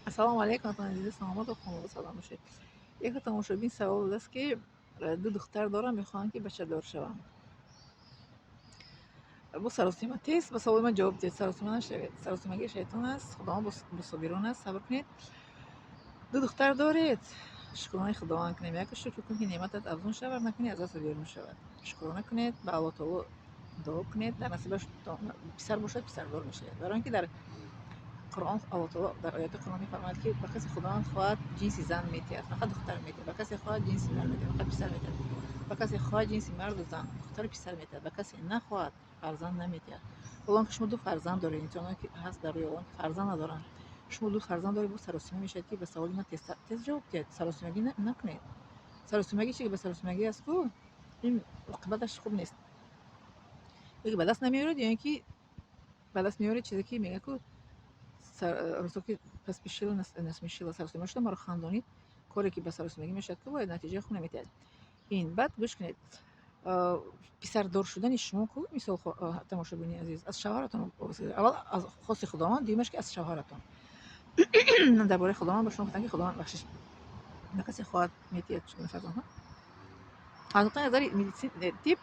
السلام علیکم عزیز سلامت و خانواده سلام باشید. یک تماشابین سوال است که دو دختر دارم میخوان که بچه دار شوم. با سراسیمه تیست به سوال من جواب دید. سراسیمه نشوید، سراسیمگی شیطان است. خدا با صابران است. صبر کنید. دو دختر دارید، شکرانه خداوند کنید. یک شکر کنید که نعمتت افزون شود، نکنید از دست بیرون شود. شکرانه کنید، به الله تعالی دعا کنید در نصیبش پسر باشد پسر دار میشه. برای اینکه در قرآن الله تعالی در آیات قرآن میفرماید که به کسی خداوند خواهد جنس زن میتهد فقط دختر میتهد، به کسی خواهد جنس مرد میتهد فقط پسر میتهد، به کسی خواهد جنس مرد و زن دختر پسر میتهد، به کسی نخواهد فرزند نمیتهد. الان که شما دو فرزند دارید، اینجا که هست در روی الان که فرزند ندارن، شما دو فرزند دارید، با سراسیمه میشید که به سوال من تست جواب دهید. سراسیمگی نکنید. سراسیمگی چیزی به سراسیمگی است کو این عاقبتش خوب نیست. میگه به دست نمیارید، یعنی که به دست میارید چیزی که میگه کو که پس پیشیل نسمیشیل سراسیمه شده ما رو خندانید. کاری که به سراسیمگی میشد که باید نتیجه خونه میتهد. این بعد گوش کنید. پسر دار شدن شما کو مثال تماشابینی عزیز از شوهرتون اول از خاص خداوند، دیمش که از شوهرتون درباره خداوند به شما گفتن که خداوند بخشش به کسی خواهد میتهد فرزند ها. از نظر مدیسین تیپ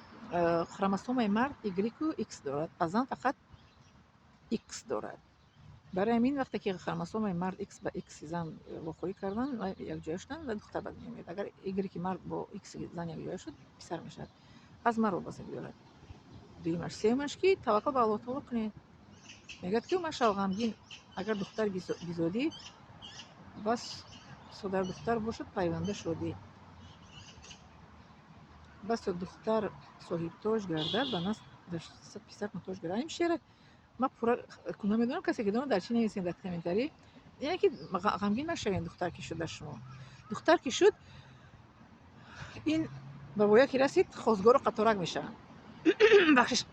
خروموسوم مرد ایگریک و ایکس دارد، از زن فقط ایکس دارد. برای همین وقتی که خروموسوم مرد ایکس با ایکس زن واخوری کردن یک جای شدن و دختر بد نمیاد. اگر ایگریک مرد با ایکس زن یک جای شد پسر میشد. از مرد بسید دارد. دویمش سومش که توکل به الله تعالی کنید. میگه که ماشاءالله غمگین اگر دختر بیزادی بس صدر دختر باشد پیونده شدی، بس دختر صاحب تاج گردد به نسل دست پسر متاج گردد. این شعر ما پورا کنم میدونم کسی که دونه در چی نویسین در کامنتاری، یعنی که غمگین نشوین. دختر که شد شما دختر که شد این به بایا که رسید خواستگار و قطارک میشه. بخشش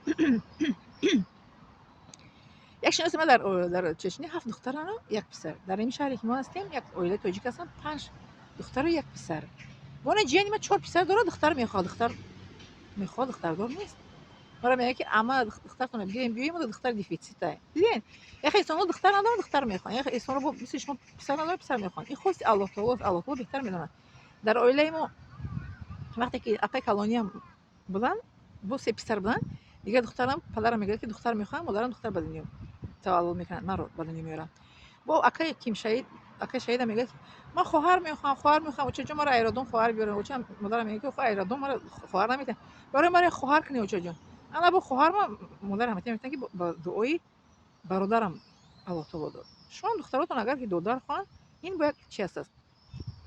یک شناس ما در چشنی 7 دختران و یک پسر. در این شهری که ما هستیم یک عائله تاجیک هستن 5 دختر و یک پسر. وانه جیانی ما 4 پسر داره، دختر میخواد، دختر دار نیست. مرا میگه که اما دخترتون بگیریم بیایم و دختر دیفیسیته. دیدین یا اخی ایشون دختر نداره دختر میخوان، یا اخی ایشون رو مثل شما پسر نداره پسر میخوان. این خاص الله تعالی بهتر میدونه. در عائله ما وقتی که اپای کلانی هم بودن با 3 پسر بودن، دیگه دخترم پدرم میگه که دختر میخوام، مادرم دختر به دنیا تولد میکنن، من رو به دنیا میارم. با اکای کیم شهید، اکای شهید میگه من خواهر میخوام و چه ما را ایرادون خواهر بیارن. و چه مادرم میگه که ایرادون ما خواهر نمیده، برای ما خواهر کنی. و چه جون انا با خواهر ما مادرم میگه که با دعای برادرم الله تعالی داد. شما دختراتون اگر که دودار خوان، این باید چی است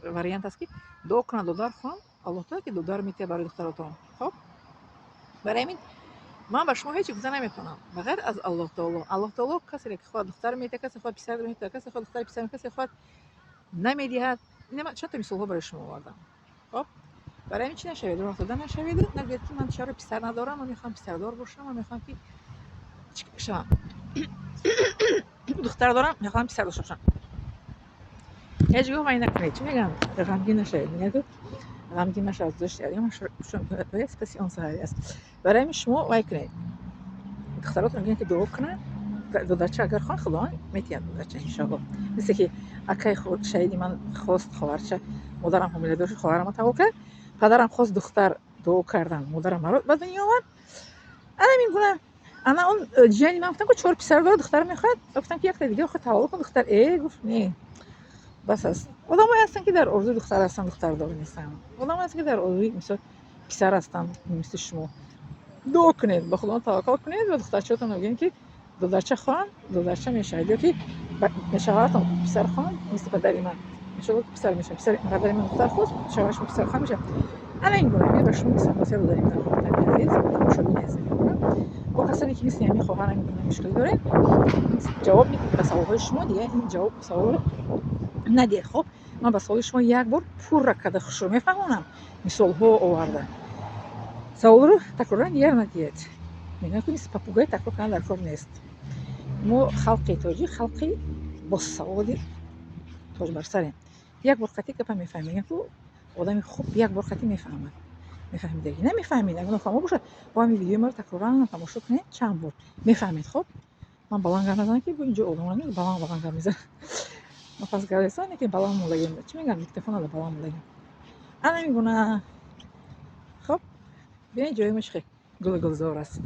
وریانت است که دو کنه دودار خوان الله تعالی که دودار میته برای دختراتون. خب برای همین من به شما هیچ گفته نمیتونم بغیر از الله تعالی. الله تعالی کسی که خود دختر میته، کسی خود پسر میته، کسی خود دختر پسر، کسی خود نمیدهد. من چند تا مثال ها برای شما آوردم. خب برای همین چی نشوید راه دادن نشوید. نگید که من چرا پسر ندارم، من میخوام پسردار باشم، من میخوام که شما دختر دارم میخوام پسر داشته باشم. هیچ گفت این نکنید. چی میگم؟ غمگین نشوید. میگه که غمگین نشوید. داشت یا من شما به اسپسیون سهاری است. برای همین شما وای کنید دختراتون میگن که دعا کنن دودرچه اگر خواهد خدا میتید دودرچه انشاءالله. مثل که اکای خود شهیدی من خواست خواهرچه مادرم حامله داشت، خواهرم رو تبا کرد، پدرم خواست دختر دعا کردن، مادرم رو به دنیا آورد. انا میگم انا اون جانی من گفتم که 4 پسر داره دختر میخواد، گفتم که یک تا دیگه خود تولد کن دختر. گفت نه بس است. آدمایی هستن که در آرزوی دختر هستن دختر دار نیستن. آدمایی هستن که در آرزوی مثلا پسر هستن مثل شما. دعا کنید، به خدا توکل کنید و دخترچه‌تون رو بگین که دودرچه خواهم دودرچه میشه. یا که شوهرتون پسر خواهم مثل پدری من میشه پسر میشه، پدری من دختر خواست شوهرش پسر خواهم میشه. انا این گونه میگه به شما مثلا واسه رو داریم در خاطر عزیز تماشاگین عزیز با کسانی که مثل همین خواهرم میکنه مشکلی داره جواب میدید به سوالهای شما. دیگه این جواب سوال رو ندید. خب من به سوال شما یک بار پر کرده خوش رو میفهمونم مثال ها آورده. سوال رو تکرار دیگر ندید. میگن که مثل پاپوگای تکرار کردن در کار نیست. ما خلقی تاجی خلقی با سوال تاج بر سریم. یک بار قطعی که میفهمیم که آدم خوب یک بار قطعی میفهمه. میفهمید دیگه نمیفهمید اگه نفهمو باشه با همین ویدیو ما رو تکرارا تماشا کنید چند بار میفهمید. خب من баланг гап ки бо инҷо одамони баланг гап мезанад. ма пас галестане ки баланг мулаем чӣ мегӯям диктофонада баланг мулаем ҳамин гуна. хоб бинед ҷои чӣ гули гулзор аст.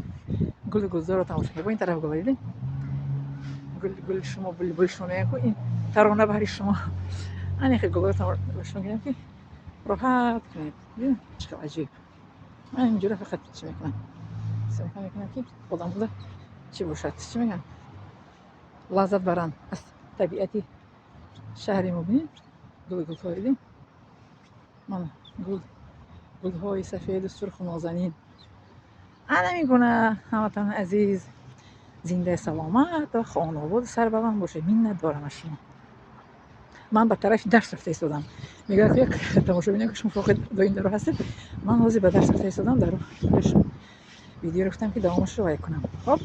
гули гулзорро тамошо кунед. бо ин тараф гула дидед гули шумо булбули шумо мегӯям ки ин тарона бари шумо ани хел гулро тамошо мекунем ки роҳат кунед. бинед чӣ хел аҷиб. ман инҷура фақат чӣ мекунам истифода мекунам ки одамҳода чӣ бошад чӣ мегӯям лаззат баранд аз табиати шаҳри мо. бинед гулҳо дидед ман гулҳои сафеду сурху нозанин. ҳамин гуна ҳамватани азиз зиндаи саломат ва хонободу сарбаланд бошед. миннат дорам аз шумо. ман ба тарафи дарс рафта истодам. мегӯяд як тамошобинем ки шумо фоқид до ин даро ҳастед. ман ҳозир ба дарс рафта истодам. дар видео гуфтам ки давомашро вай кунам. хоб